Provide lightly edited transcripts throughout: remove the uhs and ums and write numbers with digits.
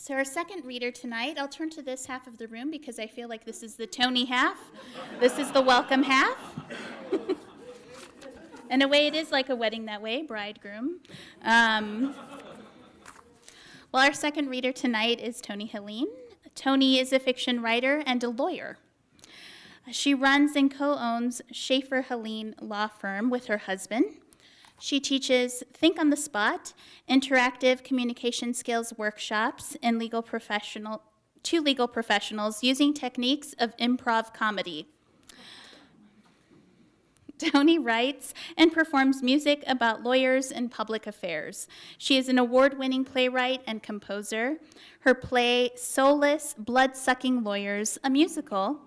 So our second reader tonight, I'll turn to this half of the room because I feel like this is the Toni half. This is the welcome half. In a way, it is like a wedding that way, bridegroom. Well, our second reader tonight is Toni Halleen. Toni is a fiction writer and a lawyer. She runs and co-owns Schaefer Halleen Law Firm with her husband. She teaches Think on the Spot, interactive communication skills workshops to legal professionals using techniques of improv comedy. Toni writes and performs music about lawyers and public affairs. She is an award-winning playwright and composer. Her play, Soulless, Blood-Sucking Lawyers, a musical,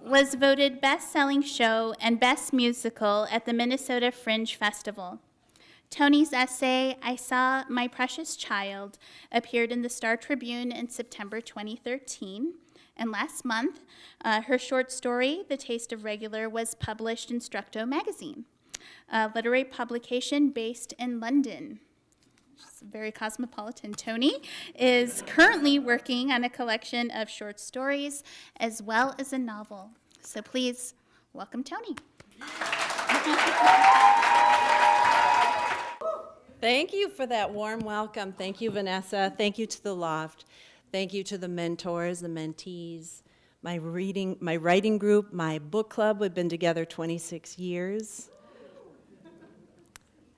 was voted best-selling show and best musical at the Minnesota Fringe Festival. Toni's essay, I Saw My Precious Child, appeared in the Star Tribune in September 2013. And last month, her short story, The Taste of Regular, was published in Structo magazine, a literary publication based in London. She's very cosmopolitan. Toni is currently working on a collection of short stories as well as a novel. So please welcome Toni. Thank you for that warm welcome. Thank you, Vanessa. Thank you to the Loft. Thank you to the mentors, the mentees, my writing group, my book club. We've been together 26 years.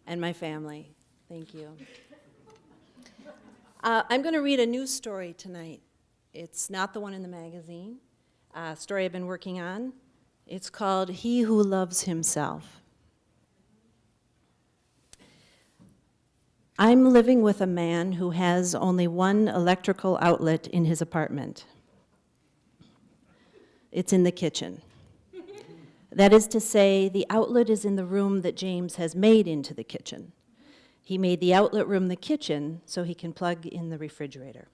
And my family. Thank you. I'm going to read a news story tonight. It's not the one in the magazine. A story I've been working on. It's called He Who Loves Himself. I'm living with a man who has only one electrical outlet in his apartment. It's in the kitchen. That is to say, the outlet is in the room that James has made into the kitchen. He made the outlet room the kitchen so he can plug in the refrigerator.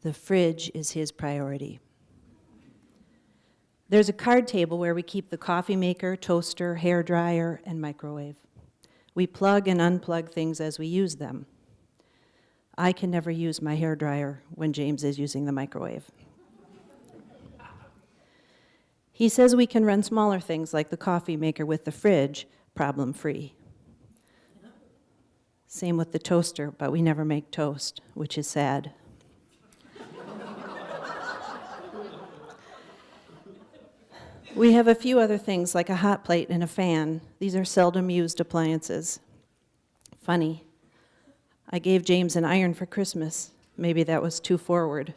The fridge is his priority. There's a card table where we keep the coffee maker, toaster, hair dryer, and microwave. We plug and unplug things as we use them. I can never use my hair dryer when James is using the microwave. He says we can run smaller things like the coffee maker with the fridge, problem-free. Same with the toaster, but we never make toast, which is sad. We have a few other things like a hot plate and a fan. These are seldom used appliances. Funny, I gave James an iron for Christmas. Maybe that was too forward.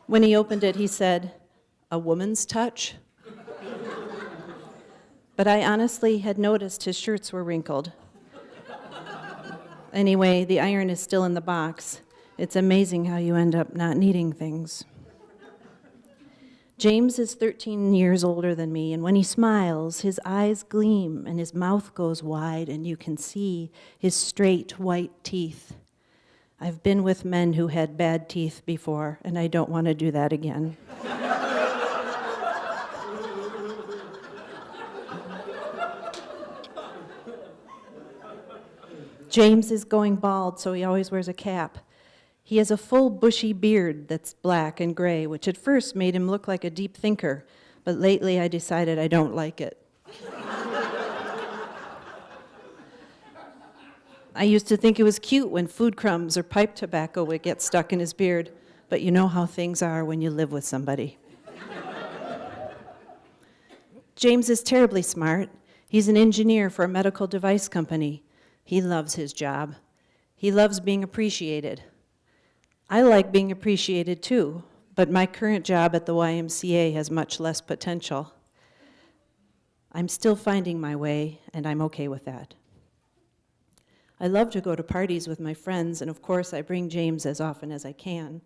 When he opened it, he said, "A woman's touch?" But I honestly had noticed his shirts were wrinkled. Anyway, the iron is still in the box. It's amazing how you end up not needing things. James is 13 years older than me, and when he smiles, his eyes gleam and his mouth goes wide, and you can see his straight white teeth. I've been with men who had bad teeth before, and I don't want to do that again. James is going bald, so he always wears a cap. He has a full bushy beard that's black and gray, which at first made him look like a deep thinker, but lately I decided I don't like it. I used to think it was cute when food crumbs or pipe tobacco would get stuck in his beard, but you know how things are when you live with somebody. James is terribly smart. He's an engineer for a medical device company. He loves his job. He loves being appreciated. I like being appreciated too, but my current job at the YMCA has much less potential. I'm still finding my way, and I'm okay with that. I love to go to parties with my friends, and of course I bring James as often as I can,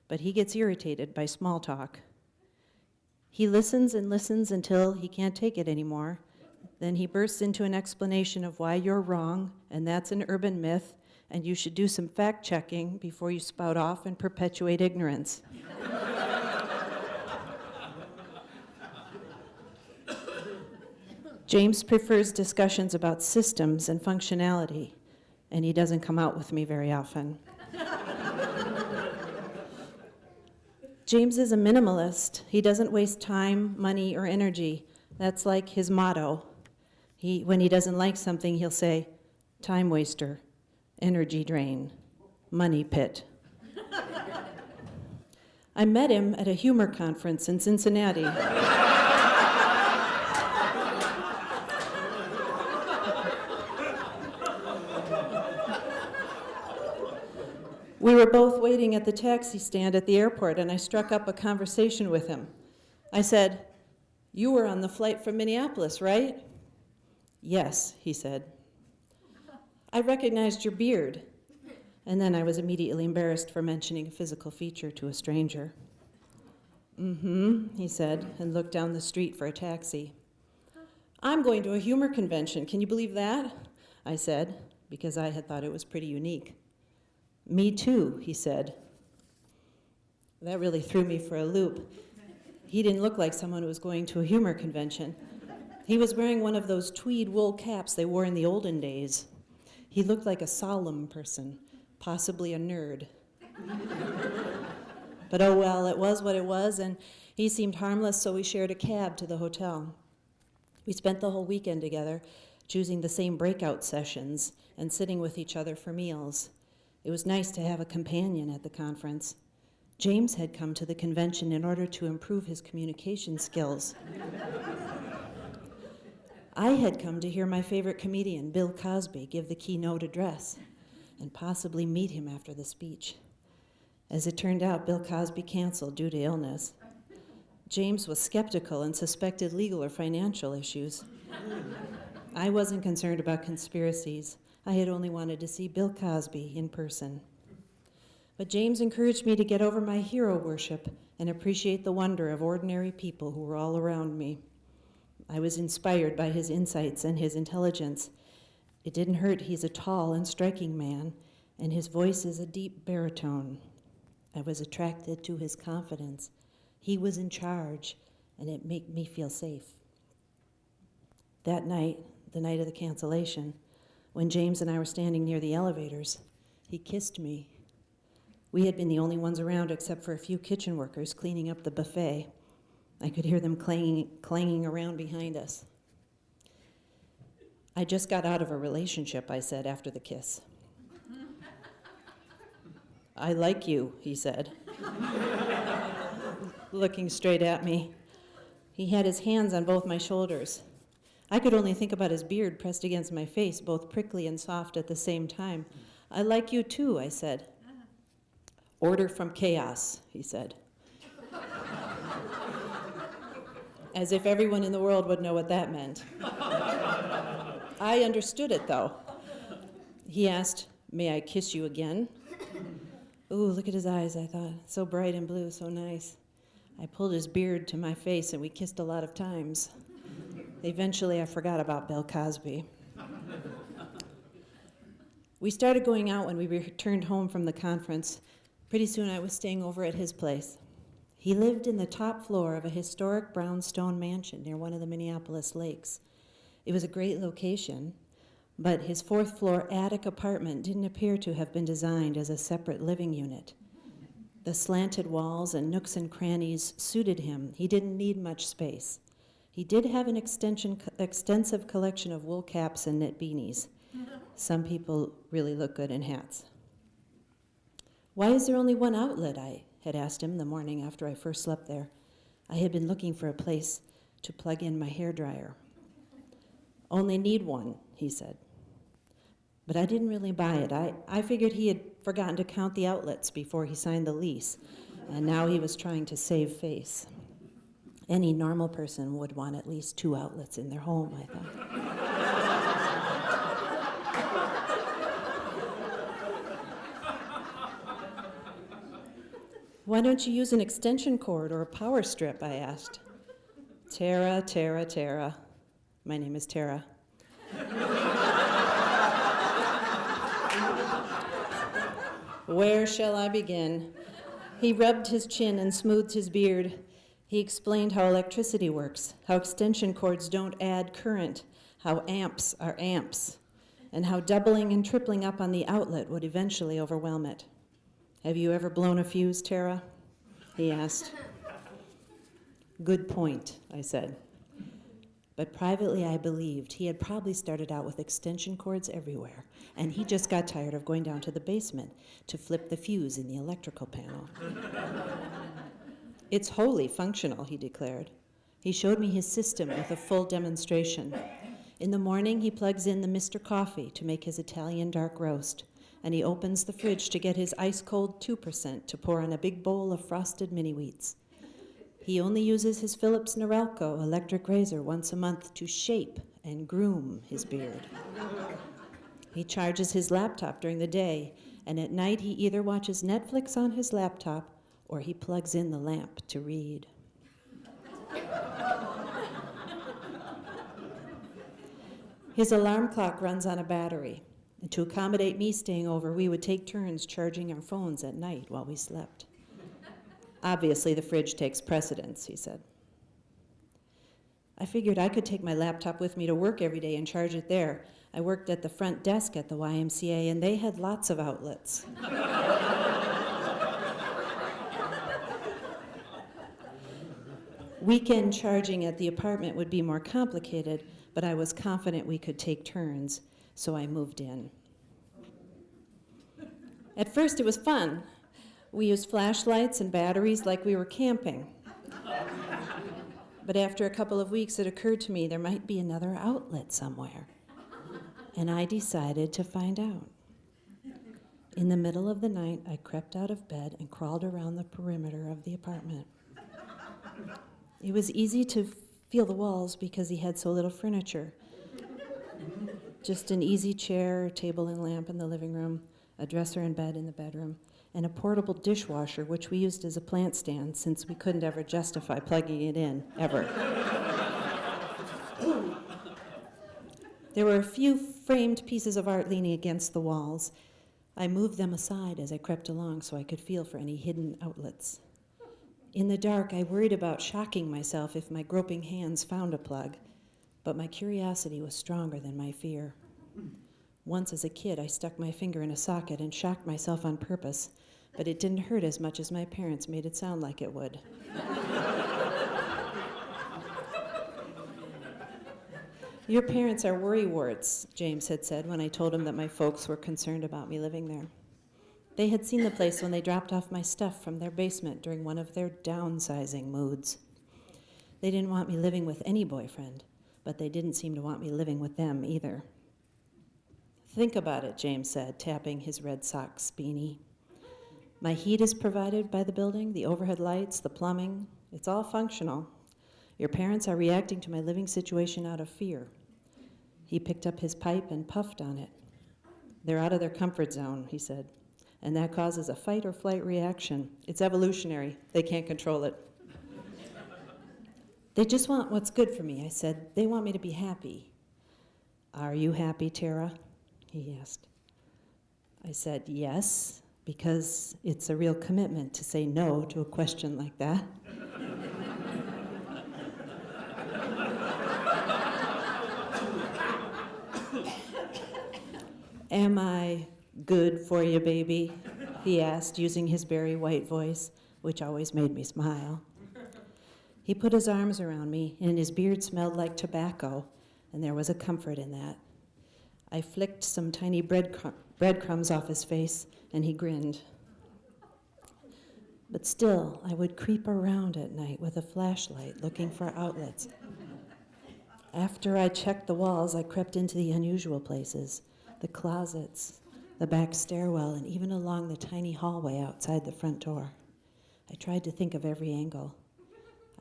but he gets irritated by small talk. He listens and listens until he can't take it anymore. Then he bursts into an explanation of why you're wrong, and that's an urban myth, and you should do some fact-checking before you spout off and perpetuate ignorance. James prefers discussions about systems and functionality, and he doesn't come out with me very often. James is a minimalist. He doesn't waste time, money, or energy. That's like his motto. When he doesn't like something, he'll say, time waster, energy drain, money pit. I met him at a humor conference in Cincinnati. We were both waiting at the taxi stand at the airport, and I struck up a conversation with him. I said, "You were on the flight from Minneapolis, right?" "Yes," he said. "I recognized your beard." And then I was immediately embarrassed for mentioning a physical feature to a stranger. "Mm-hmm," he said, and looked down the street for a taxi. "I'm going to a humor convention. Can you believe that?" I said, because I had thought it was pretty unique. "Me too," he said. That really threw me for a loop. He didn't look like someone who was going to a humor convention. He was wearing one of those tweed wool caps they wore in the olden days. He looked like a solemn person, possibly a nerd. But oh well, it was what it was, and he seemed harmless, so we shared a cab to the hotel. We spent the whole weekend together, choosing the same breakout sessions and sitting with each other for meals. It was nice to have a companion at the conference. James had come to the convention in order to improve his communication skills. I had come to hear my favorite comedian, Bill Cosby, give the keynote address and possibly meet him after the speech. As it turned out, Bill Cosby canceled due to illness. James was skeptical and suspected legal or financial issues. I wasn't concerned about conspiracies. I had only wanted to see Bill Cosby in person. But James encouraged me to get over my hero worship and appreciate the wonder of ordinary people who were all around me. I was inspired by his insights and his intelligence. It didn't hurt he's a tall and striking man, and his voice is a deep baritone. I was attracted to his confidence. He was in charge, and it made me feel safe. That night, the night of the cancellation, when James and I were standing near the elevators, he kissed me. We had been the only ones around except for a few kitchen workers cleaning up the buffet. I could hear them clanging around behind us. "I just got out of a relationship," I said after the kiss. "I like you," he said, looking straight at me. He had his hands on both my shoulders. I could only think about his beard pressed against my face, both prickly and soft at the same time. "I like you too," I said. "Order from chaos," he said. As if everyone in the world would know what that meant. I understood it, though. He asked, "May I kiss you again?" Ooh, look at his eyes, I thought. So bright and blue, so nice. I pulled his beard to my face, and we kissed a lot of times. Eventually, I forgot about Bill Cosby. We started going out when we returned home from the conference. Pretty soon, I was staying over at his place. He lived in the top floor of a historic brownstone mansion near one of the Minneapolis lakes. It was a great location, but his fourth-floor attic apartment didn't appear to have been designed as a separate living unit. The slanted walls and nooks and crannies suited him. He didn't need much space. He did have an extensive collection of wool caps and knit beanies. Some people really look good in hats. "Why is there only one outlet?" I had asked him the morning after I first slept there. I had been looking for a place to plug in my hairdryer. "Only need one," he said. But I didn't really buy it. I figured he had forgotten to count the outlets before he signed the lease, and now he was trying to save face. Any normal person would want at least 2 outlets in their home, I thought. "Why don't you use an extension cord or a power strip?" I asked. "Tara, Tara, Tara." My name is Tara. Where shall I begin? He rubbed his chin and smoothed his beard. He explained how electricity works, how extension cords don't add current, how amps are amps, and how doubling and tripling up on the outlet would eventually overwhelm it. "Have you ever blown a fuse, Tara?" he asked. "Good point," I said. But privately I believed he had probably started out with extension cords everywhere, and he just got tired of going down to the basement to flip the fuse in the electrical panel. "It's wholly functional," he declared. He showed me his system with a full demonstration. In the morning, he plugs in the Mr. Coffee to make his Italian dark roast, and he opens the fridge to get his ice-cold 2% to pour on a big bowl of frosted mini-wheats. He only uses his Philips Norelco electric razor once a month to shape and groom his beard. He charges his laptop during the day, and at night he either watches Netflix on his laptop or he plugs in the lamp to read. His alarm clock runs on a battery, and to accommodate me staying over, we would take turns charging our phones at night while we slept. "Obviously, the fridge takes precedence," he said. I figured I could take my laptop with me to work every day and charge it there. I worked at the front desk at the YMCA, and they had lots of outlets. Weekend charging at the apartment would be more complicated, but I was confident we could take turns, so I moved in. At first, it was fun. We used flashlights and batteries like we were camping. But after a couple of weeks, it occurred to me there might be another outlet somewhere, and I decided to find out. In the middle of the night, I crept out of bed and crawled around the perimeter of the apartment. It was easy to feel the walls because he had so little furniture. Just an easy chair, table and lamp in the living room, a dresser and bed in the bedroom, and a portable dishwasher, which we used as a plant stand since we couldn't ever justify plugging it in, ever. There were a few framed pieces of art leaning against the walls. I moved them aside as I crept along so I could feel for any hidden outlets. In the dark, I worried about shocking myself if my groping hands found a plug, but my curiosity was stronger than my fear. Once as a kid, I stuck my finger in a socket and shocked myself on purpose, but it didn't hurt as much as my parents made it sound like it would. "Your parents are worrywarts," James had said when I told him that my folks were concerned about me living there. They had seen the place when they dropped off my stuff from their basement during one of their downsizing moods. They didn't want me living with any boyfriend, but they didn't seem to want me living with them either. "Think about it," James said, tapping his Red Sox beanie. "My heat is provided by the building, the overhead lights, the plumbing. It's all functional. Your parents are reacting to my living situation out of fear." He picked up his pipe and puffed on it. "They're out of their comfort zone," he said, "and that causes a fight or flight reaction. It's evolutionary. They can't control it." "They just want what's good for me," I said. "They want me to be happy." "Are you happy, Tara?" he asked. I said, "Yes, because it's a real commitment to say no to a question like that." "Am I good for you, baby?" he asked, using his very white voice, which always made me smile. He put his arms around me, and his beard smelled like tobacco, and there was a comfort in that. I flicked some tiny breadcrumbs off his face, and he grinned. But still, I would creep around at night with a flashlight looking for outlets. After I checked the walls, I crept into the unusual places, the closets, the back stairwell, and even along the tiny hallway outside the front door. I tried to think of every angle.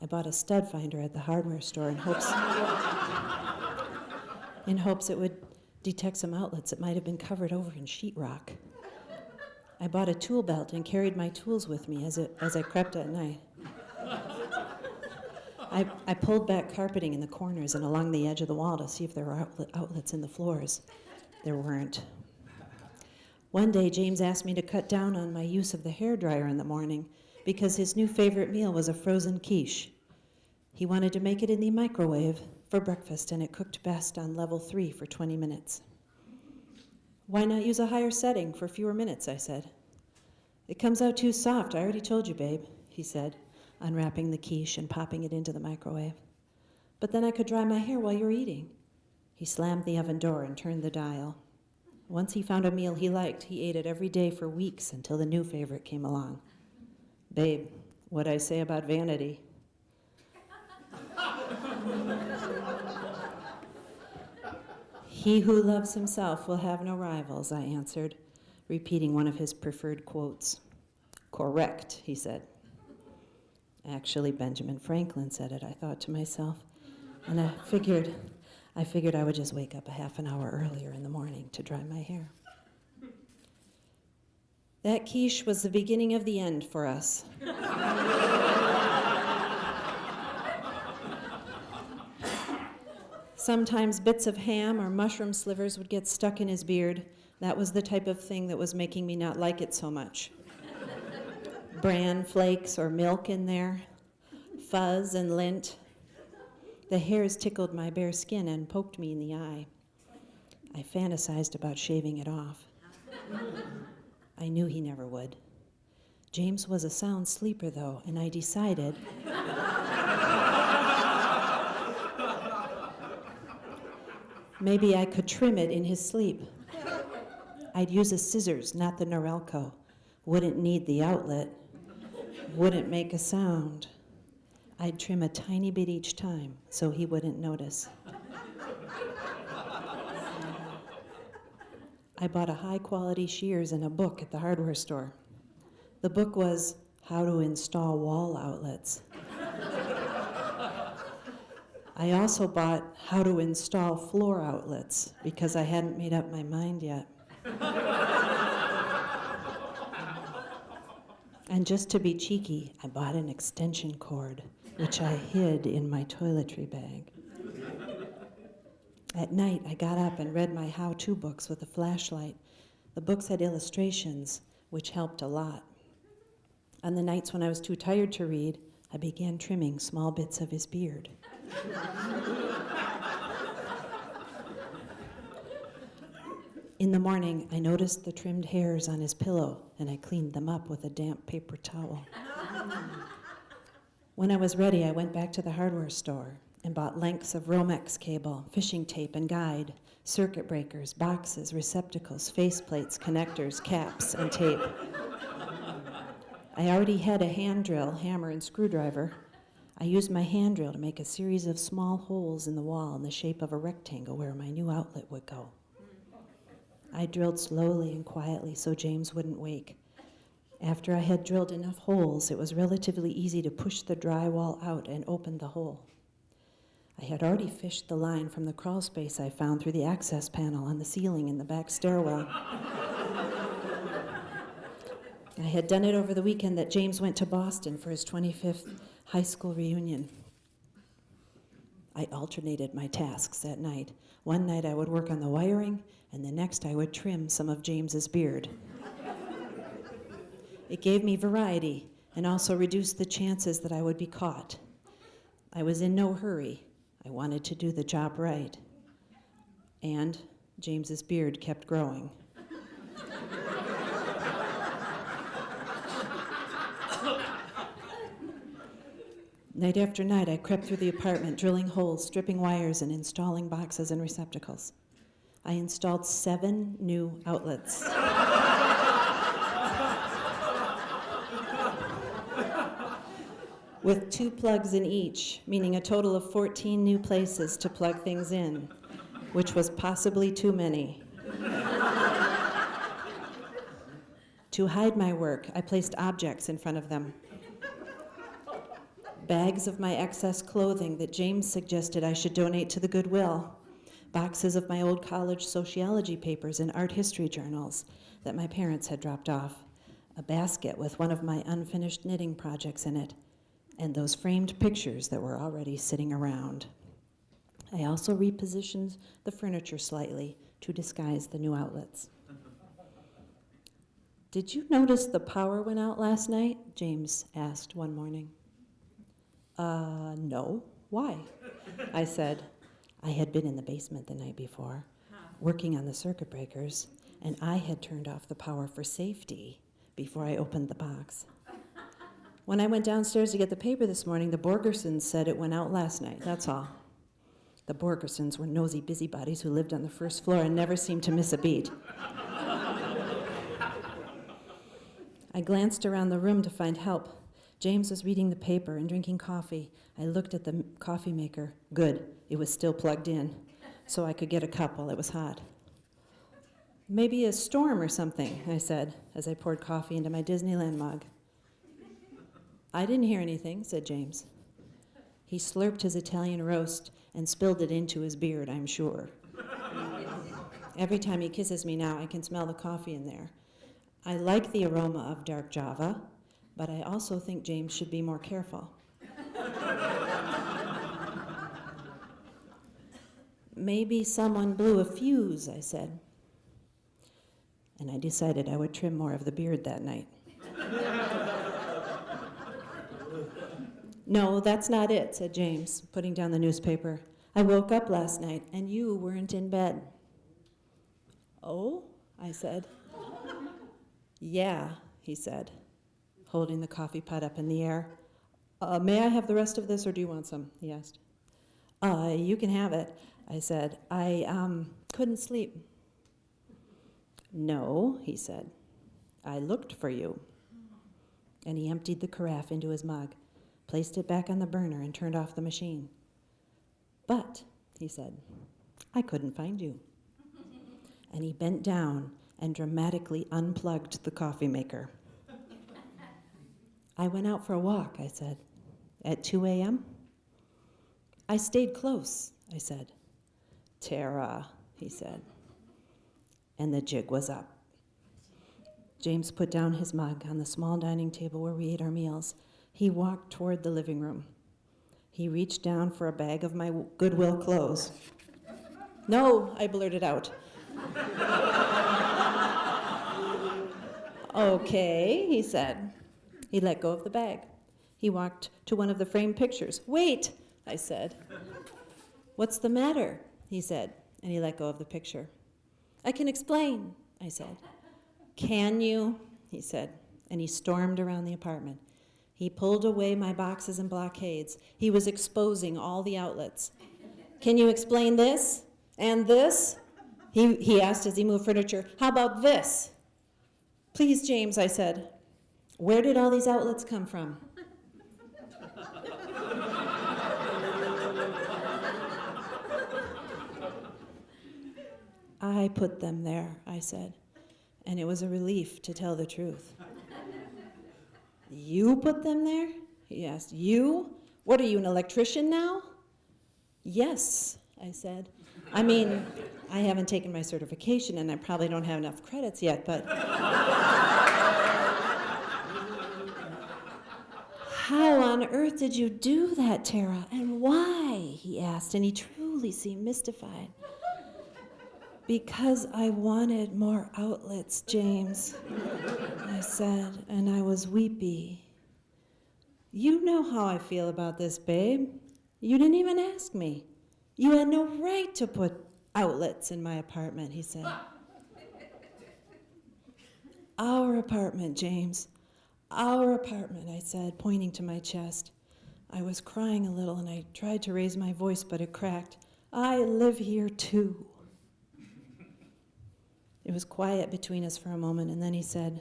I bought a stud finder at the hardware store in hopes it would detect some outlets that might have been covered over in sheetrock. I bought a tool belt and carried my tools with me as I crept at night. I pulled back carpeting in the corners and along the edge of the wall to see if there were outlets in the floors. There weren't. One day, James asked me to cut down on my use of the hairdryer in the morning because his new favorite meal was a frozen quiche. He wanted to make it in the microwave for breakfast, and it cooked best on level 3 for 20 minutes. Why not use a higher setting for fewer minutes, I said. It comes out too soft, I already told you, babe, he said, unwrapping the quiche and popping it into the microwave. But then I could dry my hair while you're eating. He slammed the oven door and turned the dial. Once he found a meal he liked, he ate it every day for weeks until the new favorite came along. Babe, what'd I say about vanity? He who loves himself will have no rivals, I answered, repeating one of his preferred quotes. Correct, he said. Actually, Benjamin Franklin said it, I thought to myself, and I figured I would just wake up a half an hour earlier in the morning to dry my hair. That quiche was the beginning of the end for us. Sometimes bits of ham or mushroom slivers would get stuck in his beard. That was the type of thing that was making me not like it so much. Bran flakes or milk in there, fuzz and lint. The hairs tickled my bare skin and poked me in the eye. I fantasized about shaving it off. I knew he never would. James was a sound sleeper, though, and I decided maybe I could trim it in his sleep. I'd use a scissors, not the Norelco. Wouldn't need the outlet. Wouldn't make a sound. I'd trim a tiny bit each time so he wouldn't notice. I bought a high-quality shears and a book at the hardware store. The book was How to Install Wall Outlets. I also bought How to Install Floor Outlets because I hadn't made up my mind yet. And just to be cheeky, I bought an extension cord, which I hid in my toiletry bag. At night, I got up and read my how-to books with a flashlight. The books had illustrations, which helped a lot. On the nights when I was too tired to read, I began trimming small bits of his beard. In the morning, I noticed the trimmed hairs on his pillow, and I cleaned them up with a damp paper towel. When I was ready, I went back to the hardware store and bought lengths of Romex cable, fishing tape and guide, circuit breakers, boxes, receptacles, faceplates, connectors, caps, and tape. I already had a hand drill, hammer, and screwdriver. I used my hand drill to make a series of small holes in the wall in the shape of a rectangle where my new outlet would go. I drilled slowly and quietly so James wouldn't wake. After I had drilled enough holes, it was relatively easy to push the drywall out and open the hole. I had already fished the line from the crawl space I found through the access panel on the ceiling in the back stairwell. I had done it over the weekend that James went to Boston for his 25th high school reunion. I alternated my tasks at night. One night I would work on the wiring, and the next I would trim some of James's beard. It gave me variety and also reduced the chances that I would be caught. I was in no hurry. I wanted to do the job right. And James's beard kept growing. Night after night, I crept through the apartment, drilling holes, stripping wires, and installing boxes and receptacles. I installed 7 new outlets. With 2 plugs in each, meaning a total of 14 new places to plug things in, which was possibly too many. To hide my work, I placed objects in front of them. Bags of my excess clothing that James suggested I should donate to the Goodwill. Boxes of my old college sociology papers and art history journals that my parents had dropped off. A basket with one of my unfinished knitting projects in it, and those framed pictures that were already sitting around. I also repositioned the furniture slightly to disguise the new outlets. Did you notice the power went out last night? James asked one morning. No, Why? I said, I had been in the basement the night before, working on the circuit breakers, and I had turned off the power for safety before I opened the box. When I went downstairs to get the paper this morning, the Borgersons said it went out last night, that's all. The Borgersons were nosy busybodies who lived on the first floor and never seemed to miss a beat. I glanced around the room to find help. James was reading the paper and drinking coffee. I looked at the coffee maker. Good, it was still plugged in, so I could get a cup while it was hot. Maybe a storm or something, I said, as I poured coffee into my Disneyland mug. I didn't hear anything, said James. He slurped his Italian roast and spilled it into his beard, I'm sure. Every time he kisses me now, I can smell the coffee in there. I like the aroma of dark Java, but I also think James should be more careful. Maybe someone blew a fuse, I said. And I decided I would trim more of the beard that night. No, that's not it, said James, putting down the newspaper. I woke up last night, and you weren't in bed. Oh, I said. Yeah, he said, holding the coffee pot up in the air. May I have the rest of this, or do you want some? He asked. You can have it, I said. I couldn't sleep. No, he said. I looked for you. And he emptied the carafe into his mug, placed it back on the burner, and turned off the machine. But, he said, I couldn't find you. And he bent down and dramatically unplugged the coffee maker. I went out for a walk, I said. At 2 a.m.? I stayed close, I said. Tara, he said. And the jig was up. James put down his mug on the small dining table where we ate our meals. He walked toward the living room. He reached down for a bag of my Goodwill clothes. No, I blurted out. Okay, he said. He let go of the bag. He walked to one of the framed pictures. Wait, I said. What's the matter? He said, and he let go of the picture. I can explain, I said. Can you? He said, and he stormed around the apartment. He pulled away my boxes and blockades. He was exposing all the outlets. Can you explain this? And this? He asked as he moved furniture. How about this? Please, James, I said. Where did all these outlets come from? I put them there, I said, and it was a relief to tell the truth. You put them there? He asked. You? What are you, an electrician now? Yes, I said. I mean, I haven't taken my certification and I probably don't have enough credits yet, but... How on earth did you do that, Tara? And why? He asked, and he truly seemed mystified. Because I wanted more outlets, James, I said, and I was weepy. You know how I feel about this, babe. You didn't even ask me. You had no right to put outlets in my apartment, he said. Our apartment, James. Our apartment, I said, pointing to my chest. I was crying a little, and I tried to raise my voice, but it cracked. I live here, too. It was quiet between us for a moment, and then he said,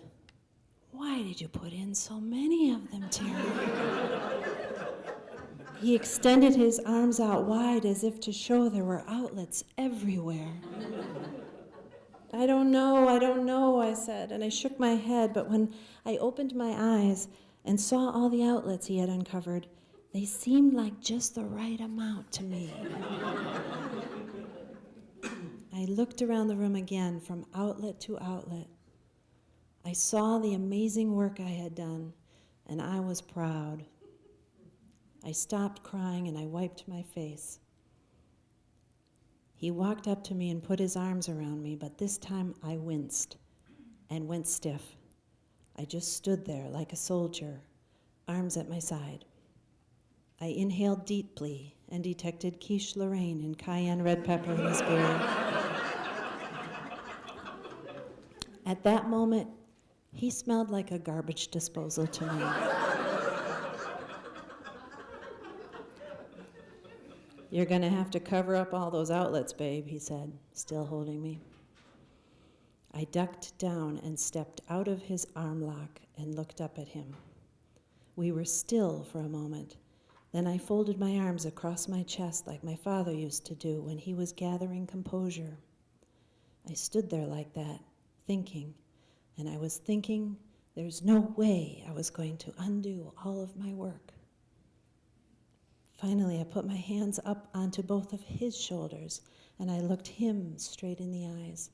Why did you put in so many of them, Tara? He extended his arms out wide as if to show there were outlets everywhere. I don't know, I said, and I shook my head, but when I opened my eyes and saw all the outlets he had uncovered, they seemed like just the right amount to me. I looked around the room again from outlet to outlet. I saw the amazing work I had done, and I was proud. I stopped crying and I wiped my face. He walked up to me and put his arms around me, but this time I winced and went stiff. I just stood there like a soldier, arms at my side. I inhaled deeply and detected quiche Lorraine and cayenne red pepper in his beard. At that moment, he smelled like a garbage disposal to me. "You're going to have to cover up all those outlets, babe," he said, still holding me. I ducked down and stepped out of his arm lock and looked up at him. We were still for a moment. Then I folded my arms across my chest like my father used to do when he was gathering composure. I stood there like that, thinking, and I was thinking there's no way I was going to undo all of my work. Finally, I put my hands up onto both of his shoulders, and I looked him straight in the eyes.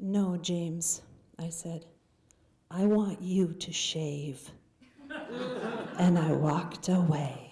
"No, James," I said, "I want you to shave." And I walked away.